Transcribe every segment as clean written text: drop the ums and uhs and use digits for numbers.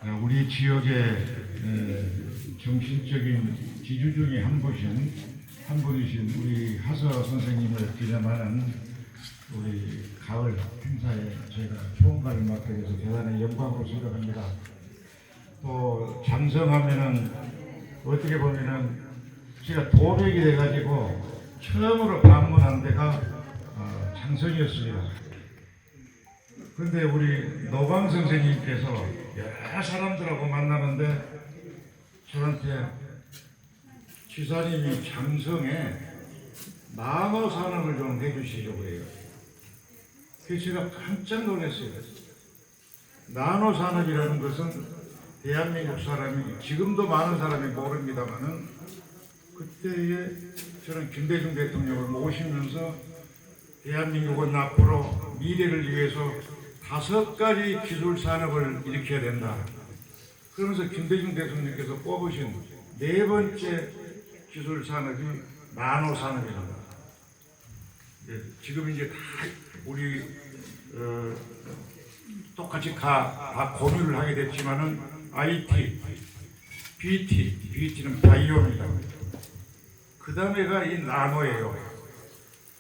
우리 지역의 정신적인 지주 중에 한 분이신 우리 하서 선생님을 기념하는 우리 가을 행사에 제가 총괄을 맡게 돼서 대단히 영광으로 생각합니다. 또 장성하면은 어떻게 보면은 제가 도백이 돼가지고 처음으로 방문한 데가 장성이었습니다. 그런데 우리 노광 선생님께서 여러 사람들하고 만나는데 저한테 지사님이 장성에 나노 산업을 좀 해주시려고 해요. 그래서 제가 깜짝 놀랐어요. 나노 산업이라는 것은 대한민국 사람이 지금도 많은 사람이 모릅니다만은 그때에 저는 김대중 대통령을 모시면서 대한민국은 앞으로 미래를 위해서 5가지 기술 산업을 일으켜야 된다. 그러면서 김대중 대통령께서 꼽으신 4번째 기술 산업이 나노 산업입니다. 지금 이제 다 우리 똑같이 다 공유를 하게 됐지만은 IT, BT는 바이오입니다. 그 다음에가 이 나노예요.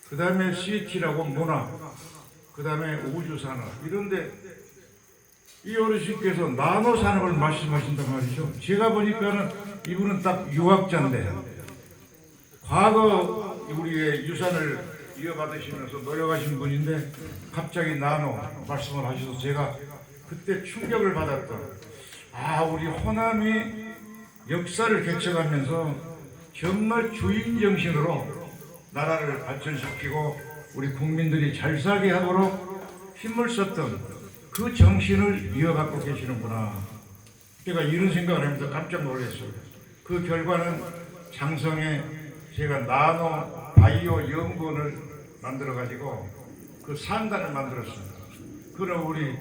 그 다음에 CT라고 문화, 그 다음에 우주산업. 이런데 이 어르신께서 나노 산업을 말씀하신단 말이죠. 제가 보니까는 이분은 딱 유학자인데 과거 우리의 유산을 이어받으시면서 노력하신 분인데 갑자기 나노 말씀을 하셔서 제가 그때 충격을 받았던, 우리 호남이 역사를 개척하면서 정말 주인 정신으로 나라를 발전시키고 우리 국민들이 잘 살게 하도록 힘을 썼던 그 정신을 이어갖고 계시는구나. 제가 이런 생각을 하면서 깜짝 놀랐어요. 그 결과는 장성에 제가 나노 바이오 연구원을 만들어가지고 그 산단을 만들었습니다. 그럼 우리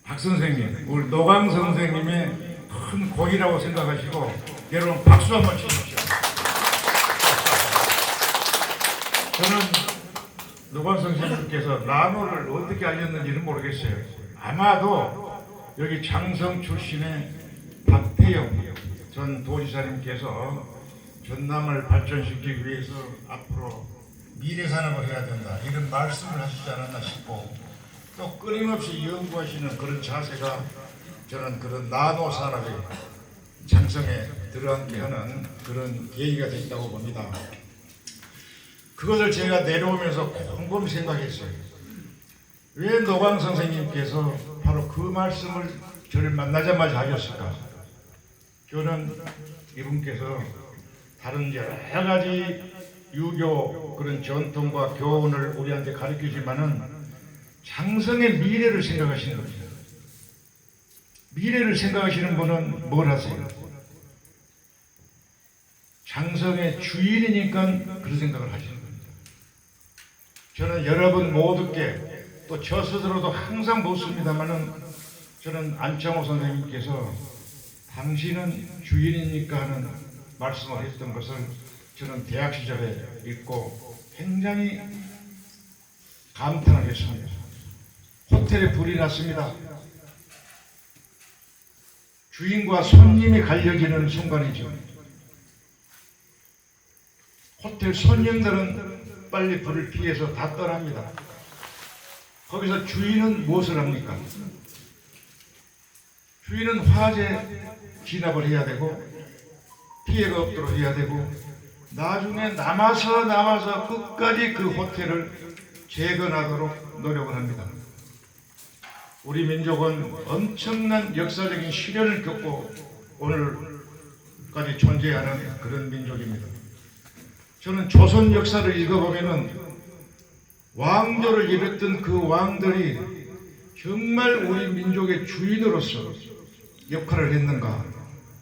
박 선생님, 우리 노광 선생님의 큰 공이라고 생각하시고 여러분 박수 한번 치십시오. 저는 노광 선생님께서 나노를 어떻게 알렸는지는 모르겠어요. 아마도 여기 장성 출신의 박태영 전 도지사님께서 전남을 발전시키기 위해서 앞으로 미래산업을 해야 된다 이런 말씀을 하시지 않았나 싶고, 또 끊임없이 연구하시는 그런 자세가 저는 그런 나노 산업이 장성에 들어앉게 하는 그런 계기가 됐다고 봅니다. 그것을 제가 내려오면서 곰곰이 생각했어요. 왜 노광 선생님께서 바로 그 말씀을 저를 만나자마자 하셨을까? 저는 이분께서 다른 여러 가지 유교 그런 전통과 교훈을 우리한테 가르치지만은 장성의 미래를 생각하시는 겁니다. 미래를 생각하시는 분은 뭘 하세요? 장성의 주인이니까 그런 생각을 하시는 겁니다. 저는 여러분 모두께 또 저 스스로도 항상 묻습니다만은 저는 안창호 선생님께서 당신은 주인이니까 하는 말씀을 했던 것을 저는 대학 시절에 읽고 굉장히 감탄을 했습니다. 호텔에 불이 났습니다. 주인과 손님이 갈려지는 순간이죠. 호텔 손님들은 빨리 불을 피해서 다 떠납니다. 거기서 주인은 무엇을 합니까? 주인은 화재 진압을 해야 되고 피해가 없도록 해야 되고 나중에 남아서 끝까지 그 호텔을 재건하도록 노력을 합니다. 우리 민족은 엄청난 역사적인 시련을 겪고 오늘까지 존재하는 그런 민족입니다. 저는 조선 역사를 읽어보면은 왕조를 이뤘던 그 왕들이 정말 우리 민족의 주인으로서 역할을 했는가,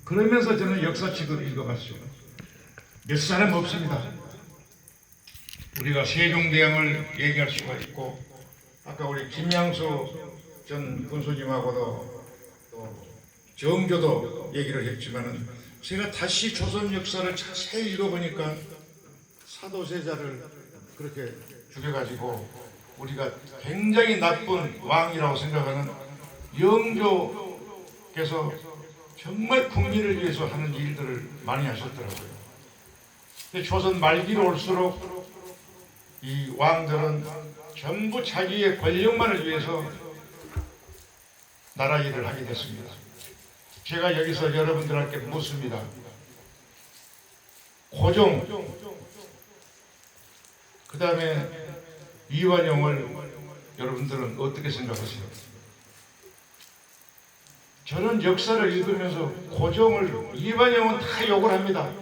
그러면서 저는 역사책을 읽어봤어요. 몇 사람 없습니다. 우리가 세종대왕을 얘기할 수가 있고, 아까 우리 김양수 전 군수님하고도 또 정교도 얘기를 했지만은 제가 다시 조선 역사를 자세히 읽어보니까 사도세자를 그렇게 죽여가지고 우리가 굉장히 나쁜 왕이라고 생각하는 영조 그래서 정말 국민을 위해서 하는 일들을 많이 하셨더라고요. 근데 조선 말기로 올수록 이 왕들은 전부 자기의 권력만을 위해서 나라 일을 하게 됐습니다. 제가 여기서 여러분들께 묻습니다. 고종, 그 다음에 이완용을 여러분들은 어떻게 생각하세요? 저는 역사를 읽으면서 고종을, 이완용은 다 욕을 합니다.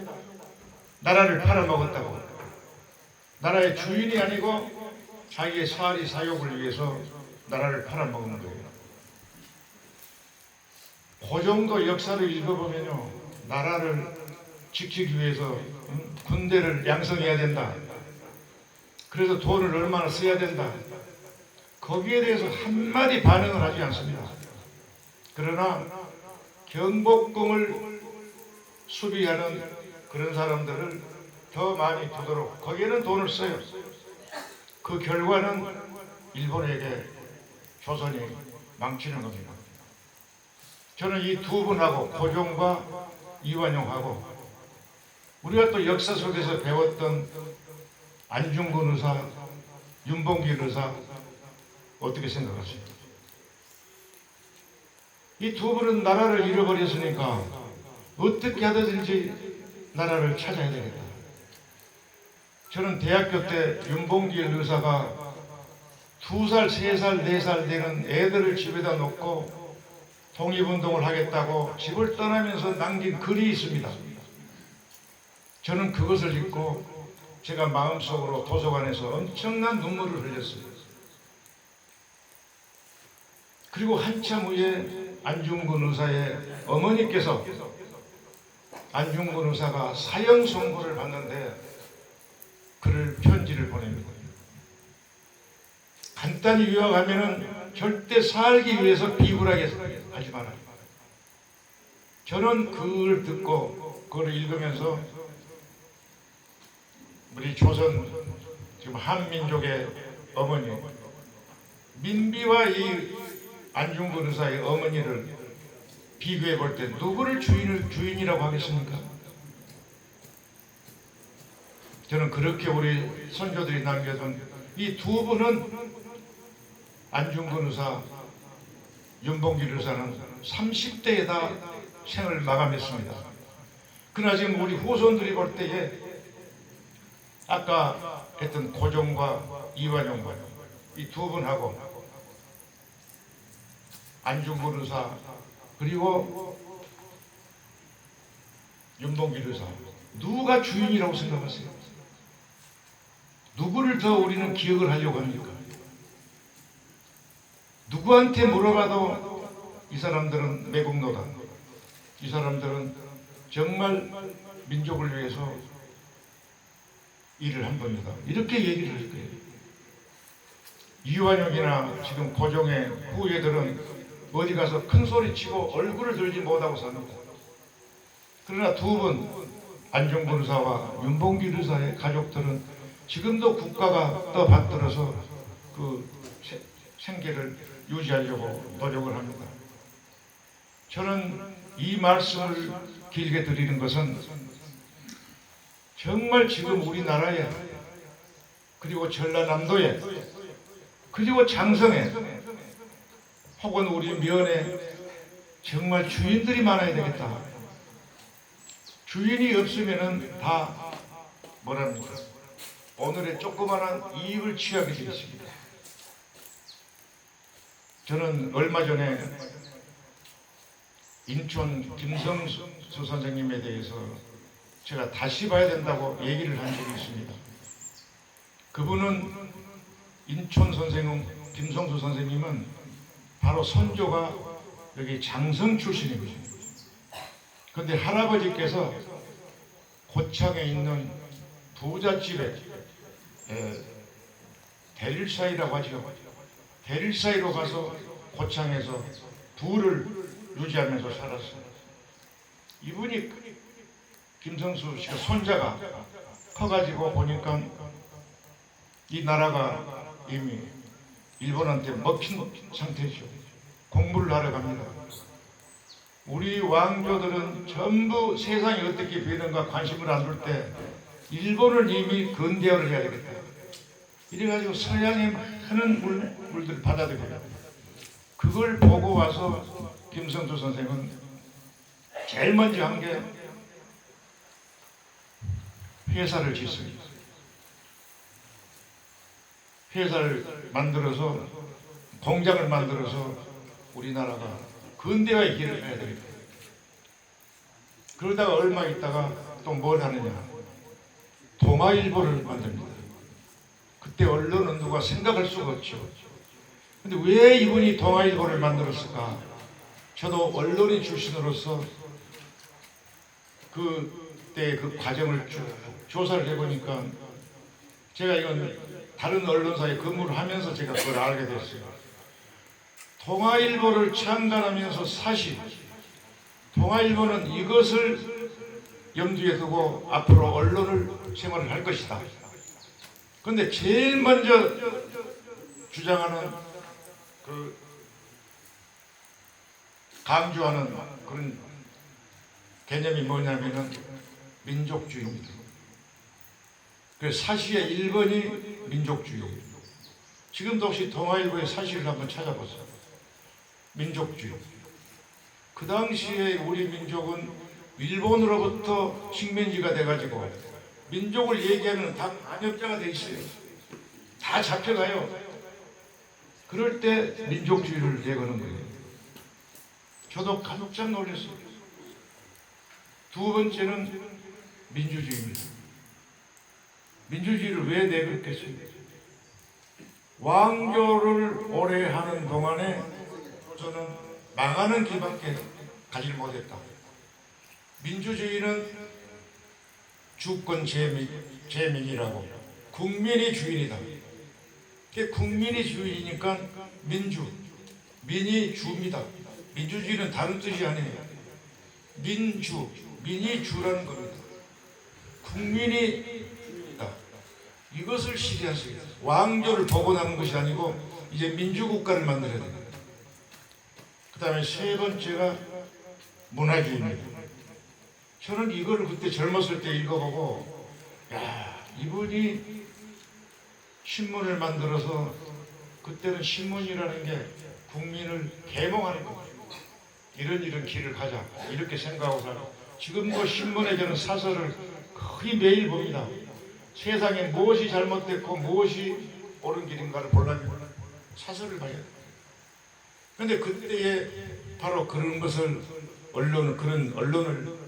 나라를 팔아먹었다고. 나라의 주인이 아니고 자기의 사리 사욕을 위해서 나라를 팔아먹는 거예요. 고종도 역사를 읽어보면요, 나라를 지키기 위해서 군대를 양성해야 된다. 그래서 돈을 얼마나 써야 된다. 거기에 대해서 한마디 반응을 하지 않습니다. 그러나 경복궁을 수비하는 그런 사람들을 더 많이 두도록 거기에는 돈을 써요. 그 결과는 일본에게 조선이 망치는 겁니다. 저는 이 두 분하고, 고종과 이완용하고, 우리가 또 역사 속에서 배웠던 안중근 의사, 윤봉길 의사 어떻게 생각하십니까? 이 두 분은 나라를 잃어버렸으니까 어떻게 하든지 나라를 찾아야 되겠다. 저는 대학교 때 윤봉길 의사가 2살, 3살, 4살 되는 애들을 집에다 놓고 독립운동을 하겠다고 집을 떠나면서 남긴 글이 있습니다. 저는 그것을 읽고 제가 마음속으로 도서관에서 엄청난 눈물을 흘렸어요. 그리고 한참 후에 안중근 의사의 어머니께서, 안중근 의사가 사형 선고를 받는데 그를 편지를 보냅니다. 간단히 요약하면은 절대 살기 위해서 비굴하게 하지 마라. 저는 그걸 듣고 그걸 읽으면서 우리 조선 지금 한민족의 어머니 민비와 이 안중근 의사의 어머니를 비교해 볼 때 누구를 주인이라고 하겠습니까? 저는 그렇게 우리 선조들이 남겨둔 이 두 분은, 안중근 의사, 윤봉길 의사는 30대에 다 생을 마감했습니다. 그러나 지금 우리 후손들이 볼 때에 아까 했던 고종과 이완용과 이 두 분하고 안중근 의사 그리고 윤봉길 의사, 누가 주인이라고 생각하세요? 누구를 더 우리는 기억을 하려고 합니까? 누구한테 물어봐도 이 사람들은 매국노다, 이 사람들은 정말 민족을 위해서 일을 한 겁니다, 이렇게 얘기를 할 거예요. 이완용이나 지금 고종의 후예들은 어디 가서 큰 소리 치고 얼굴을 들지 못하고 삽니다. 그러나 두 분, 안중근 의사와 윤봉길 의사의 가족들은 지금도 국가가 떠받들어서 그 생계를 유지하려고 노력을 합니다. 저는 이 말씀을 길게 드리는 것은 정말 지금 우리나라에, 그리고 전라남도에, 그리고 장성에, 혹은 우리 면에 정말 주인들이 많아야 되겠다. 주인이 없으면은 다 뭐랍니까? 오늘의 조그마한 이익을 취하게 되어 있습니다. 저는 얼마 전에 인천 김성수 선생님에 대해서 제가 다시 봐야 된다고 얘기를 한 적이 있습니다. 그분은, 인천 선생님 김성수 선생님은 바로 선조가 여기 장성 출신입니다. 그런데 할아버지께서 고창에 있는 부잣집에 대릴사이라고 하죠. 대릴사이로 가서 고창에서 부를 유지하면서 살았어요. 이분이, 김성수 씨가 손자가 커가지고 보니까 이 나라가 이미 일본한테 먹힌 상태죠. 공부를 하러 갑니다. 우리 왕조들은 전부 세상이 어떻게 변하는가 관심을 안 둘 때 일본을 이미 근대화를 해야 되겠다. 이래가지고 서양의 많은 물들을 받아들여요. 그걸 보고 와서 김성주 선생은 제일 먼저 한 게 회사를 짓습니다. 회사를 만들어서 공장을 만들어서 우리나라가 근대화의 길을 가야 되겠다. 그러다가 얼마 있다가 또 뭘 하느냐, 동아일보를 만듭니다. 그때 언론은 누가 생각할 수가 없죠. 근데 왜 이분이 동아일보를 만들었을까? 저도 언론인 출신으로서 그때 그 과정을 쭉 조사를 해보니까 제가 이건 다른 언론사에 근무를 하면서 제가 그걸 알게 됐어요. 동아일보를 창간하면서 사실 동아일보는 이것을 염두에 두고 앞으로 언론을 생활을 할 것이다. 그런데 제일 먼저 주장하는 그 강조하는 그런 개념이 뭐냐면은 민족주의입니다. 그래서 사시의 1번이 민족주의예요. 지금도 혹시 동아일보의 사실을 한번 찾아보세요. 민족주의. 그 당시에 우리 민족은 일본으로부터 식민지가 돼가지고 민족을 얘기하면 다 반역자가 돼 있어요. 다 잡혀가요. 그럴 때 민족주의를 내거는 거예요. 저도 깜짝 놀랐어요. 두 번째는 민주주의입니다. 민주주의를 왜 내걸겠습니까? 왕조를 오래 하는 동안에 저는 망하는 길밖에 가지 못했다. 민주주의는 주권 재민이라고 국민이 주인이다. 국민이 주인이니까 민이 주입니다. 민주주의는 다른 뜻이 아니에요. 민이 주라는 겁니다. 국민이 주인이다. 이것을 실현하세요. 왕조를 복원하는 것이 아니고 이제 민주국가를 만들어야 됩니다. 그 다음에 세 번째가 문화주의입니다. 저는 이걸 그때 젊었을 때 읽어보고 야, 이분이 신문을 만들어서 그때는 신문이라는 게 국민을 계몽하는 거 이런 길을 가자 이렇게 생각하고 살아요. 지금도 신문에 저는 사설을 거의 매일 봅니다. 세상에 무엇이 잘못됐고 무엇이 옳은 길인가를 보려면 사설을 봐야 돼요. 그런데 그때에 바로 그런 것을 그런 언론을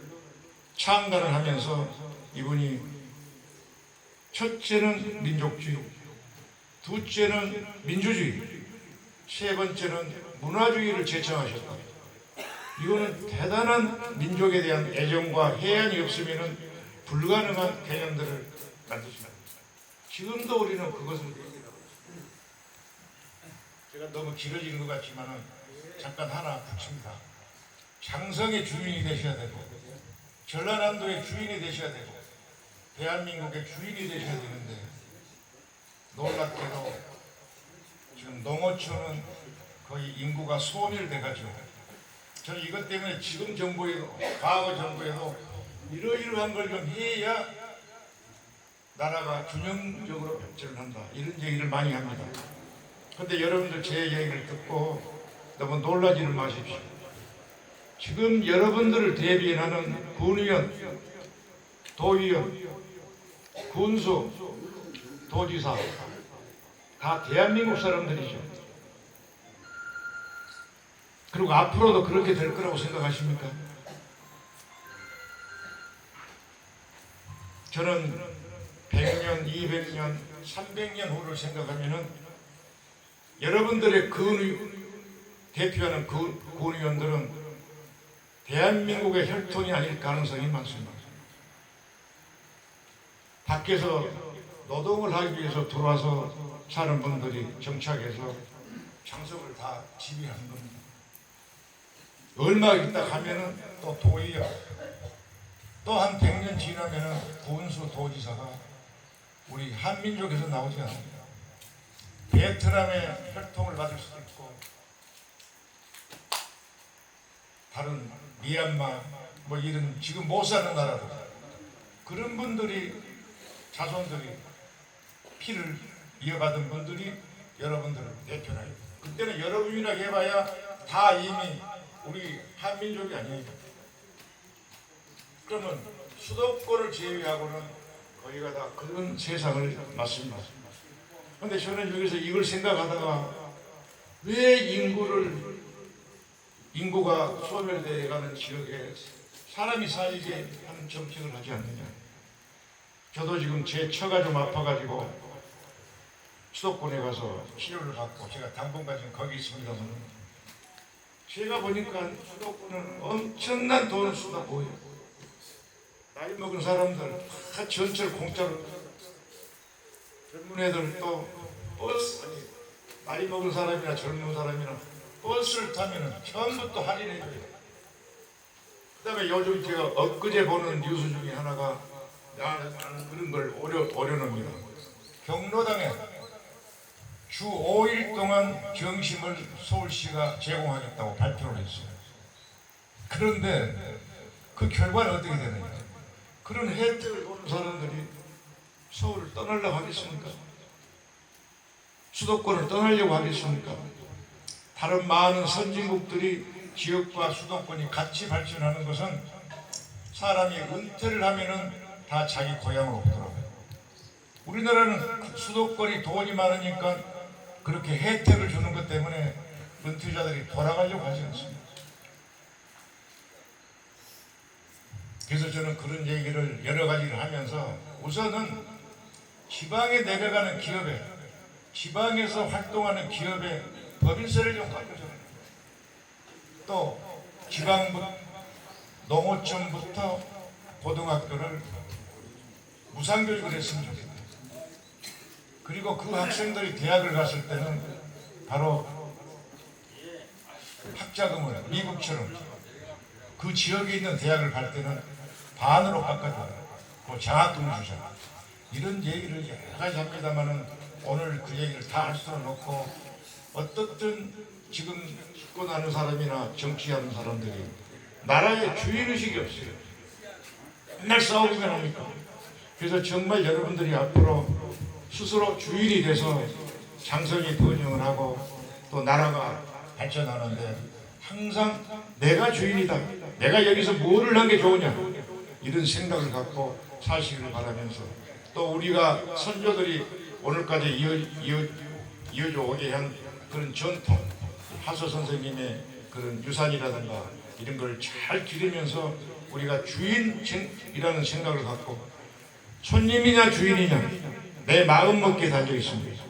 창간을 하면서 이분이 첫째는 민족주의, 둘째는 민주주의, 세 번째는 문화주의를 제창하셨다. 이거는 대단한 민족에 대한 애정과 해안이 없으면 불가능한 개념들을 만드십니다. 지금도 우리는 그것을 얘기하고 있습니다. 제가 너무 길어지는 것 같지만 잠깐 하나 붙입니다. 장성의 주인이 되셔야 되고 전라남도의 주인이 되셔야 되고 대한민국의 주인이 되셔야 되는데 놀랍게도 지금 농어촌은 거의 인구가 소멸돼가지고 저는 이것 때문에 지금 정부에도 과거 정부에도 이러이러한 걸 좀 해야 나라가 균형적으로 발전을 한다 이런 얘기를 많이 합니다. 그런데 여러분들 제 얘기를 듣고 너무 놀라지는 마십시오. 지금 여러분들을 대변하는 군의원, 도의원, 군수, 도지사 다 대한민국 사람들이죠. 그리고 앞으로도 그렇게 될 거라고 생각하십니까? 저는 100년, 200년, 300년 후를 생각하면은 여러분들의 대표하는 군의원들은 대한민국의 혈통이 아닐 가능성이 많습니다. 밖에서 노동을 하기 위해서 들어와서 사는 분들이 정착해서 장석을 다 지배하는 겁니다. 얼마 있다 가면은 또 도의원, 또 한 100년 지나면은 군수, 도지사가 우리 한민족에서 나오지 않습니다. 베트남의 혈통을 받을 수도 있고 다른 미얀마 뭐 이런 지금 못 사는 나라들, 그런 분들이 자손들이 피를 이어받은 분들이 여러분들을 대표하요. 그때는 여러분이라 해봐야 다 이미 우리 한민족이 아닙니다. 그러면 수도권을 제외하고는 거기가 다 그런 세상을 맞습니다. 그런데 저는 여기서 이걸 생각하다가 왜 인구가 소멸되어 가는 지역에 사람이 살게 하는 정책을 하지 않느냐. 저도 지금 제 처가 좀 아파가지고 수도권에 가서 치료를 받고, 제가 당분간 지금 거기 있습니다만, 제가 보니까 수도권은 엄청난 돈을 쏟아부어요. 나이 먹은 사람들 다 전철 공짜로, 젊은 애들 또 버스, 아니 나이 먹은 사람이나 젊은 사람이나 버스를 타면은 처음부터 할인해줘요. 그 다음에 요즘 제가 엊그제 보는 뉴스 중에 하나가 나는 그런 걸 오려놉니다. 경로당에 주 5일 동안 점심을 서울시가 제공하겠다고 발표를 했어요. 그런데 그 결과는 어떻게 되느냐. 그런 혜택을 보는 사람들이 서울을 떠나려고 하겠습니까? 수도권을 떠나려고 하겠습니까? 다른 많은 선진국들이 지역과 수도권이 같이 발전하는 것은 사람이 은퇴를 하면은 다 자기 고향으로 오더라고요. 우리나라는 수도권이 돈이 많으니까 그렇게 혜택을 주는 것 때문에 은퇴자들이 돌아가려고 하지 않습니다. 그래서 저는 그런 얘기를 여러 가지를 하면서 우선은 지방에 내려가는 기업에, 지방에서 활동하는 기업에 법인세를 좀 깎아줘요. 또 지방부터 농어촌부터 고등학교를 무상교육을 했으면 좋겠다. 그리고 그 학생들이 대학을 갔을 때는 바로 학자금을 미국처럼 그 지역에 있는 대학을 갈 때는 반으로 깎아줘요. 그 장학금을 주잖아요. 이런 얘기를 여러 가지 합니다만은 오늘 그 얘기를 다 할 수는 없고, 어떻든 지금 집권하는 사람이나 정치하는 사람들이 나라의 주인의식이 없어요. 맨날 싸우기만 합니까? 그래서 정말 여러분들이 앞으로 스스로 주인이 돼서 장성이 번영을 하고 또 나라가 발전하는데 항상 내가 주인이다, 내가 여기서 뭐를 한 게 좋으냐, 이런 생각을 갖고 사시기를 바라면서, 또 우리가 선조들이 오늘까지 이어져 오게 한 그런 전통, 하소 선생님의 그런 유산이라든가 이런 걸 잘 기르면서 우리가 주인이라는 생각을 갖고, 손님이냐 주인이냐 내 마음 먹기에 달려 있습니다.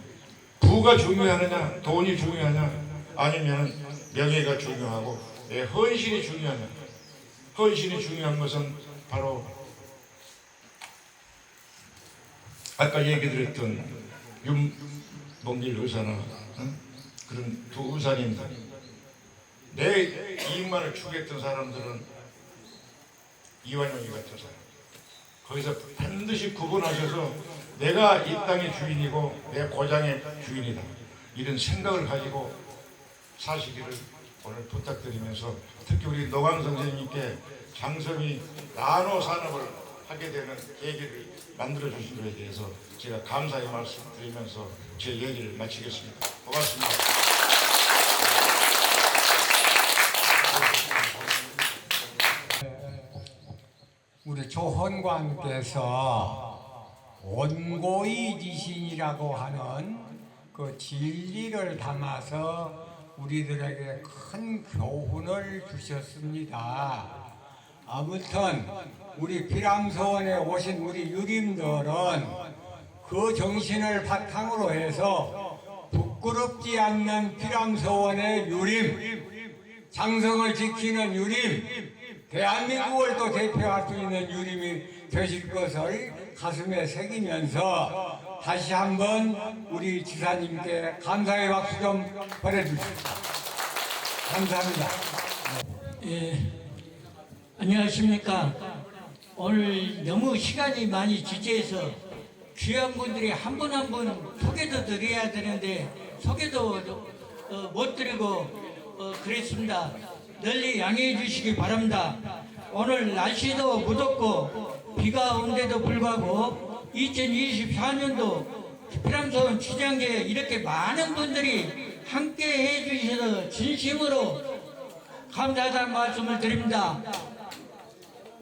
부가 중요하느냐, 돈이 중요하냐, 아니면 명예가 중요하고 내 헌신이 중요하냐. 헌신이 중요한 것은 바로 아까 얘기 드렸던 윤봉길 의사나 그런 두 의사님들, 내 이익만을 추구했던 사람들은 이완용이 같은 사람, 거기서 반드시 구분하셔서 내가 이 땅의 주인이고 내 고장의 주인이다, 이런 생각을 가지고 사시기를 오늘 부탁드리면서, 특히 우리 노광 선생님께 장성이 나노 산업을 하게 되는 계기를 만들어 주신 것에 대해서 제가 감사의 말씀드리면서 제 얘기를 마치겠습니다. 고맙습니다. 우리 조헌관께서 원고의 지신이라고 하는 그 진리를 담아서 우리들에게 큰 교훈을 주셨습니다. 아무튼 우리 피람서원에 오신 우리 유림들은 그 정신을 바탕으로 해서 부끄럽지 않는 피람서원의 유림, 장성을 지키는 유림, 대한민국을 또 대표할 수 있는 유림이 되실 것을 가슴에 새기면서 다시 한번 우리 지사님께 감사의 박수 좀 보내주십시오. 감사합니다. 예, 안녕하십니까. 오늘 너무 시간이 많이 지체해서 귀한 분들이 한 분 한 분 소개도 드려야 되는데 소개도 못 드리고 그랬습니다. 널리 양해해 주시기 바랍니다. 오늘 날씨도 무덥고 비가 온데도 불구하고 2024년도 피람서원 취장계에 이렇게 많은 분들이 함께 해주셔서 진심으로 감사하다는 말씀을 드립니다.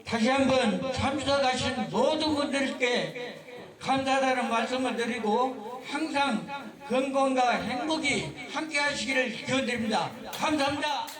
다시 한번 참석하신 모든 분들께 감사하다는 말씀을 드리고 항상 건강과 행복이 함께 하시기를 기원드립니다. 감사합니다.